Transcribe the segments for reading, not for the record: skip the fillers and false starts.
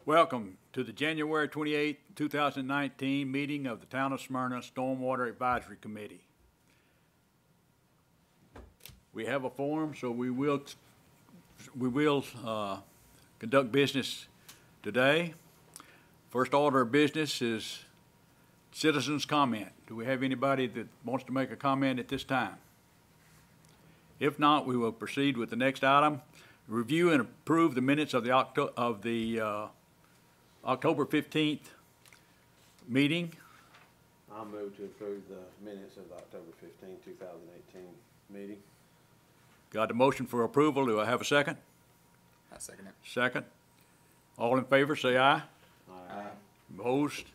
Welcome to the January 28th, 2019 meeting of the Town of Smyrna Stormwater Advisory Committee. We have a forum, so we will conduct business today. First order of business is citizens' comment. Do we have anybody that wants to make a comment at this time? If not, we will proceed with the next item. Review and approve the minutes of the October 15th meeting. I'll move to approve the minutes of the October 15, 2018 meeting. Got a motion for approval. Do I have a second? I second it. Second. All in favor, say aye. Aye. Opposed?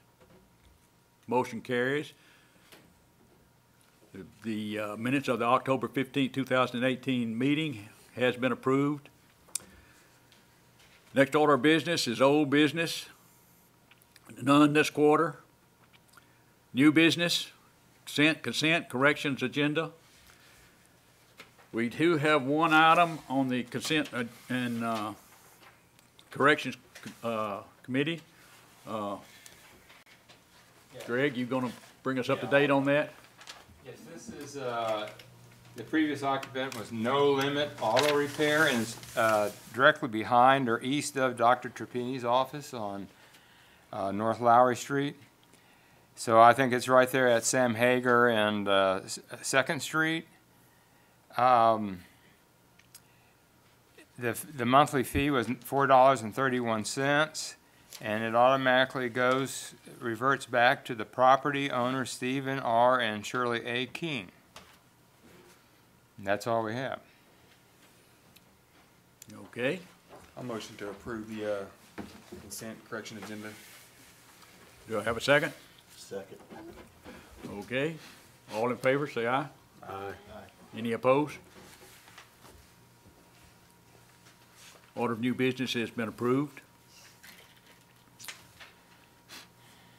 Motion carries. The minutes of the October 15, 2018 meeting has been approved. Next order of business is old business. None this quarter. New business, consent corrections agenda. We do have one item on the consent and corrections committee. Greg, you gonna bring us up to date on that? Yes, this is, the previous occupant was No Limit Auto Repair, and it's directly behind or east of Dr. Trapini's office on North Lowry Street. So I think it's right there at Sam Hager and 2nd Street. The monthly fee was $4.31, and it automatically reverts back to the property owner, Stephen R. and Shirley A. King. And that's all we have. Okay. I'll motion to approve the consent correction agenda. Do I have a second? Second. Okay. All in favor, say aye. Aye. Any opposed? Order of new business has been approved.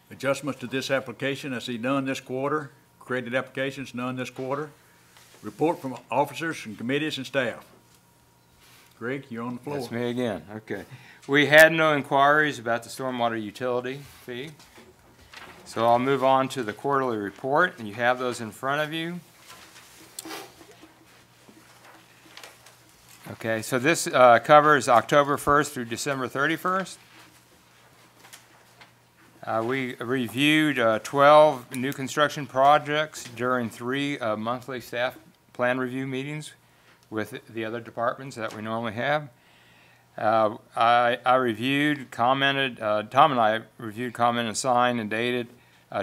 Adjustments to this application, I see none this quarter. Created applications, none this quarter. Report from officers and committees and staff. Greg, you're on the floor. That's me again. Okay. We had no inquiries about the stormwater utility fee. So I'll move on to the quarterly report, and you have those in front of you. Okay, so this covers October 1st through December 31st. We reviewed 12 new construction projects during 3 monthly staff plan review meetings with the other departments that we normally have. I reviewed, commented, Tom and I reviewed, commented, signed, and dated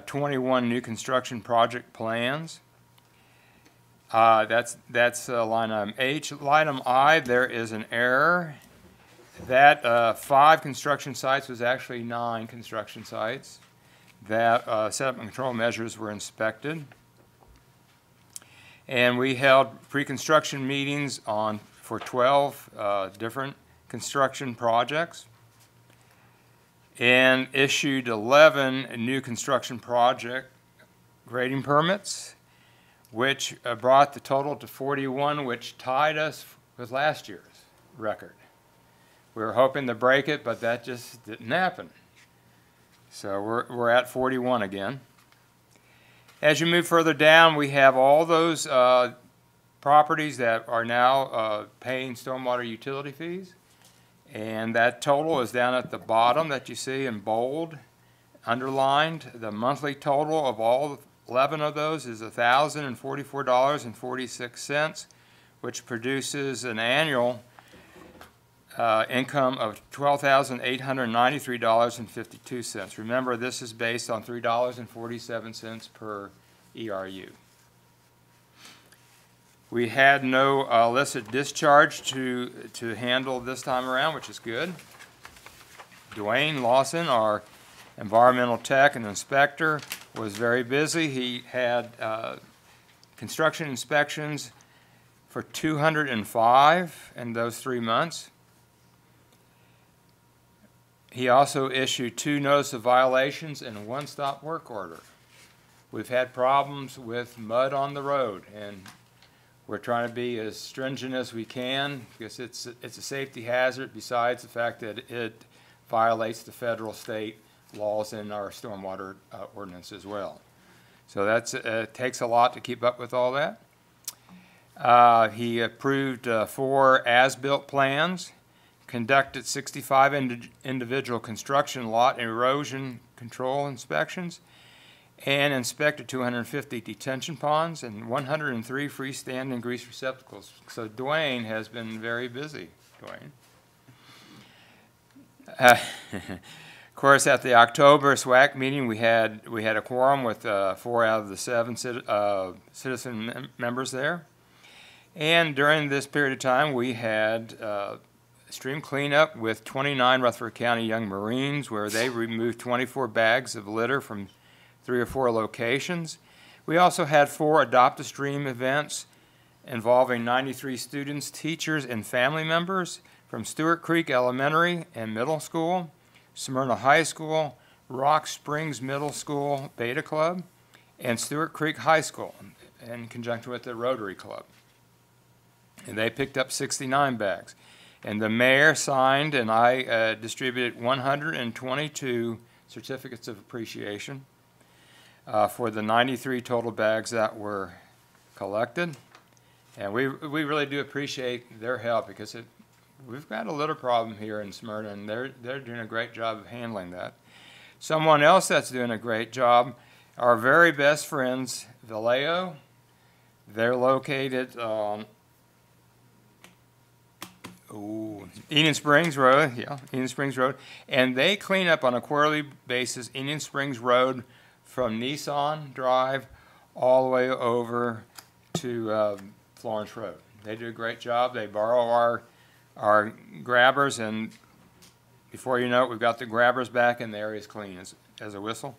21 new construction project plans. That's line item H. Line item I, there is an error. That 5 construction sites was actually 9 construction sites. That setup and control measures were inspected. And we held pre-construction meetings for 12 different construction projects, and issued 11 new construction project grading permits, which brought the total to 41, which tied us with last year's record. We were hoping to break it, but that just didn't happen. So we're at 41 again. As you move further down, we have all those properties that are now paying stormwater utility fees. And that total is down at the bottom that you see in bold, underlined. The monthly total of all 11 of those is $1,044.46, which produces an annual income of $12,893.52. Remember, this is based on $3.47 per ERU. We had no illicit discharge to handle this time around, which is good. Dwayne Lawson, our environmental tech and inspector, was very busy. He had construction inspections for 205 in those 3 months. He also issued 2 notice of violations and 1 stop work order. We've had problems with mud on the road, and we're trying to be as stringent as we can because it's a safety hazard, besides the fact that it violates the federal, state laws in our stormwater ordinance as well. So that's, takes a lot to keep up with all that. He approved 4 as-built plans, conducted 65 individual construction lot and erosion control inspections, and inspected 250 detention ponds and 103 freestanding grease receptacles. So Dwayne has been very busy, Dwayne. Of course, at the October SWAC meeting, we had a quorum with 4 out of the 7 citizen members there. And during this period of time, we had stream cleanup with 29 Rutherford County Young Marines, where they removed 24 bags of litter from 3 or 4 locations. We also had 4 Adopt a Stream events involving 93 students, teachers, and family members from Stewart Creek Elementary and Middle School, Smyrna High School, Rock Springs Middle School Beta Club, and Stewart Creek High School in conjunction with the Rotary Club. And they picked up 69 bags. And the mayor signed, and I distributed 122 certificates of appreciation for the 93 total bags that were collected. And we really do appreciate their help, because we've got a litter problem here in Smyrna, and they're doing a great job of handling that. Someone else that's doing a great job, our very best friends, Vallejo. They're located on Eden Springs Road, Eden Springs Road, and they clean up on a quarterly basis Eden Springs Road from Nissan Drive all the way over to Florence Road. They do a great job. They borrow our grabbers, and before you know it, we've got the grabbers back and the area's clean as a whistle.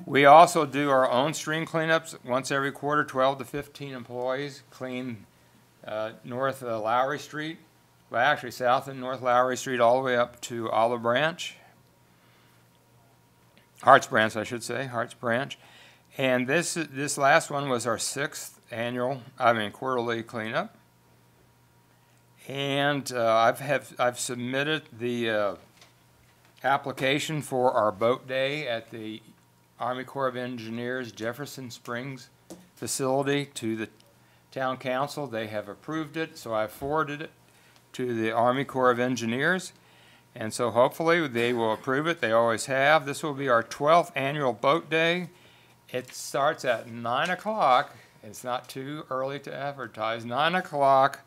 We also do our own stream cleanups once every quarter. 12 to 15 employees clean north Lowry Street, well, actually south and north Lowry Street all the way up to Olive Branch. Harts Branch, I should say, Harts Branch. And this last one was our 6th quarterly cleanup. And I've submitted the application for our boat day at the Army Corps of Engineers Jefferson Springs facility to the town council. They have approved it, so I forwarded it to the Army Corps of Engineers. And so hopefully they will approve it. They always have. This will be our 12th annual boat day. It starts at 9 o'clock. It's not too early to advertise. 9 o'clock,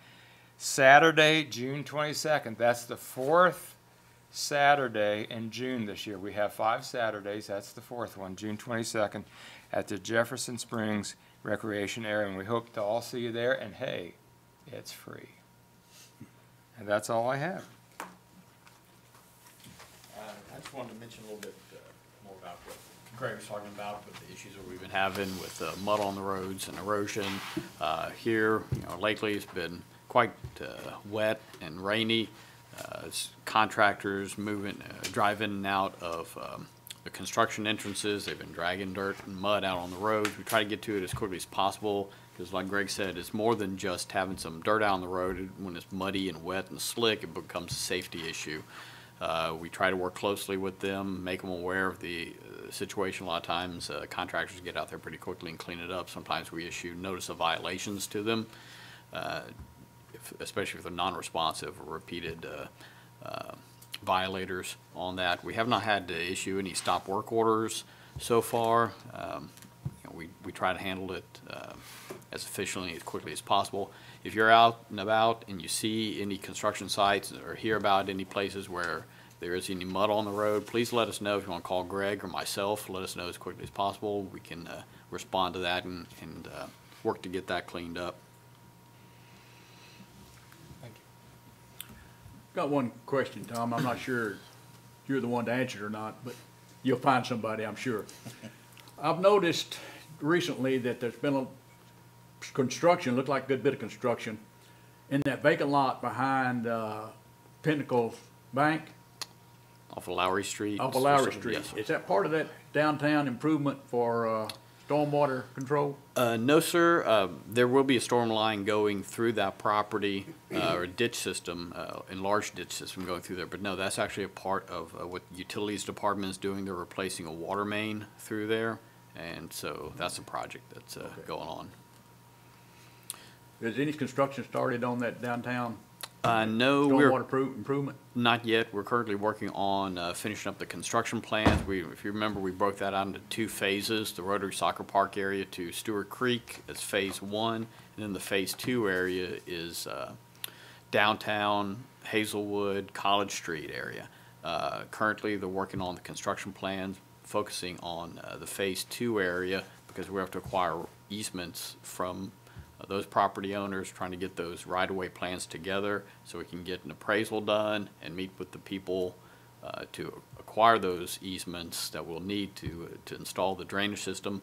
Saturday, June 22nd. That's the 4th Saturday in June this year. We have 5 Saturdays. That's the 4th one, June 22nd, at the Jefferson Springs Recreation Area. And we hope to all see you there. And hey, it's free. And that's all I have. I just wanted to mention a little bit more about what Greg was talking about with the issues that we've been having with mud on the roads and erosion. Here, lately it's been quite wet and rainy. Contractors driving in and out of the construction entrances. They've been dragging dirt and mud out on the roads. We try to get to it as quickly as possible, because like Greg said, it's more than just having some dirt out on the road. When it's muddy and wet and slick, it becomes a safety issue. We try to work closely with them, make them aware of the situation. A lot of times contractors get out there pretty quickly and clean it up. Sometimes we issue notice of violations to them, especially if they're non-responsive or repeated violators on that. We have not had to issue any stop work orders so far. We try to handle it as efficiently, as quickly as possible. If you're out and about and you see any construction sites or hear about any places where there is any mud on the road, please let us know. If you want to call Greg or myself, let us know as quickly as possible. We can respond to that and work to get that cleaned up. Thank you. Got one question, Tom. I'm not sure if you're the one to answer it or not, but you'll find somebody, I'm sure. I've noticed recently that there's been a construction, looked like a good bit of construction, in that vacant lot behind Pinnacle Bank. Off of Lowry Street. Off of Lowry Yes, Street. sir. Is that part of that downtown improvement for stormwater control? No, sir. There will be a storm line going through that property, or a ditch system, enlarged ditch system going through there. But no, that's actually a part of what the Utilities Department is doing. They're replacing a water main through there. And so that's a project that's going on. Is any construction started on that downtown No, stormwater improvement? not yet. We're currently working on finishing up the construction plans. If you remember, we broke that out into 2 phases. The Rotary Soccer Park area to Stewart Creek is phase 1, and then the phase 2 area is downtown Hazelwood, College Street area. Currently, they're working on the construction plans, focusing on the phase 2 area because we have to acquire easements from those property owners, trying to get those right-of-way plans together so we can get an appraisal done and meet with the people to acquire those easements that we'll need to install the drainage system.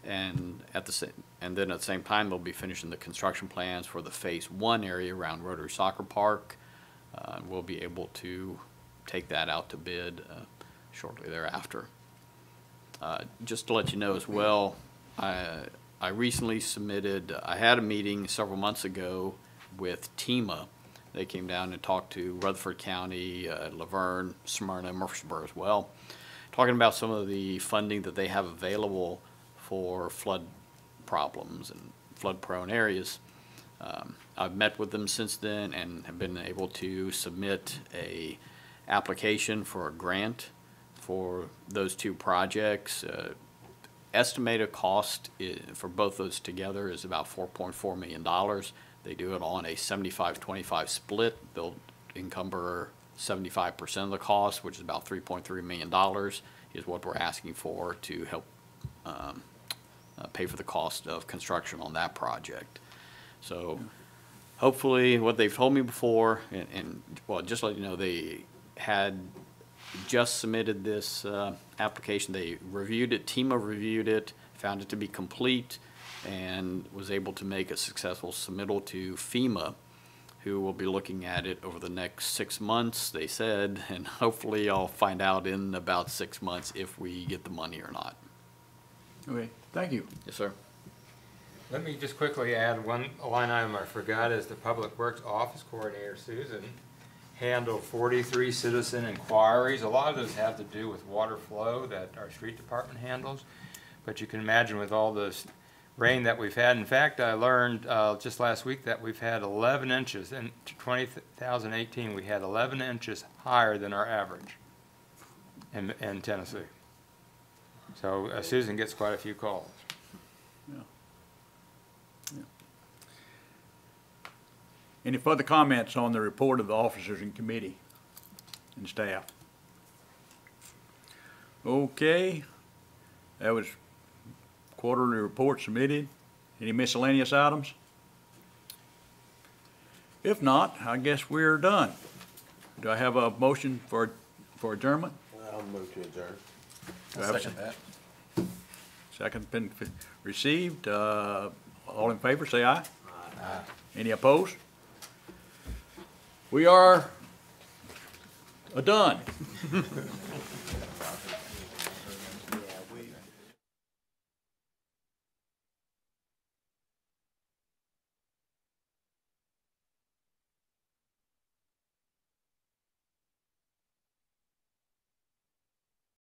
And then at the same time, they'll be finishing the construction plans for the phase 1 area around Rotary Soccer Park. We'll be able to take that out to bid shortly thereafter. Just to let you know as well, I recently submitted, I had a meeting several months ago with TEMA. They came down and talked to Rutherford County, Laverne, Smyrna, Murfreesboro as well, talking about some of the funding that they have available for flood problems and flood-prone areas. I've met with them since then and have been able to submit a application for a grant for those 2 projects. Estimated cost for both those together is about $4.4 million. They do it on a 75-25 split. They'll encumber 75% of the cost, which is about $3.3 million, is what we're asking for to help pay for the cost of construction on that project. So hopefully what they've told me before, and well, just to let you know, they had just submitted this application. They reviewed it, TEMA reviewed it, found it to be complete, and was able to make a successful submittal to FEMA, who will be looking at it over the next 6 months, they said, and hopefully I'll find out in about 6 months if we get the money or not. Okay, thank you. Yes, sir. Let me just quickly add one line item I forgot is the Public Works Office Coordinator, Susan, handled 43 citizen inquiries. A lot of those have to do with water flow that our street department handles. But you can imagine with all this rain that we've had. In fact, I learned just last week that we've had 11 inches. In 2018, we had 11 inches higher than our average in Tennessee. So Susan gets quite a few calls. Any further comments on the report of the officers and committee and staff? Okay, that was quarterly report submitted. Any miscellaneous items? If not, I guess we're done. Do I have a motion for adjournment? I'll move to adjourn. Do I have a Second that. Second been received. All in favor, say aye. Aye. Any opposed? We are done.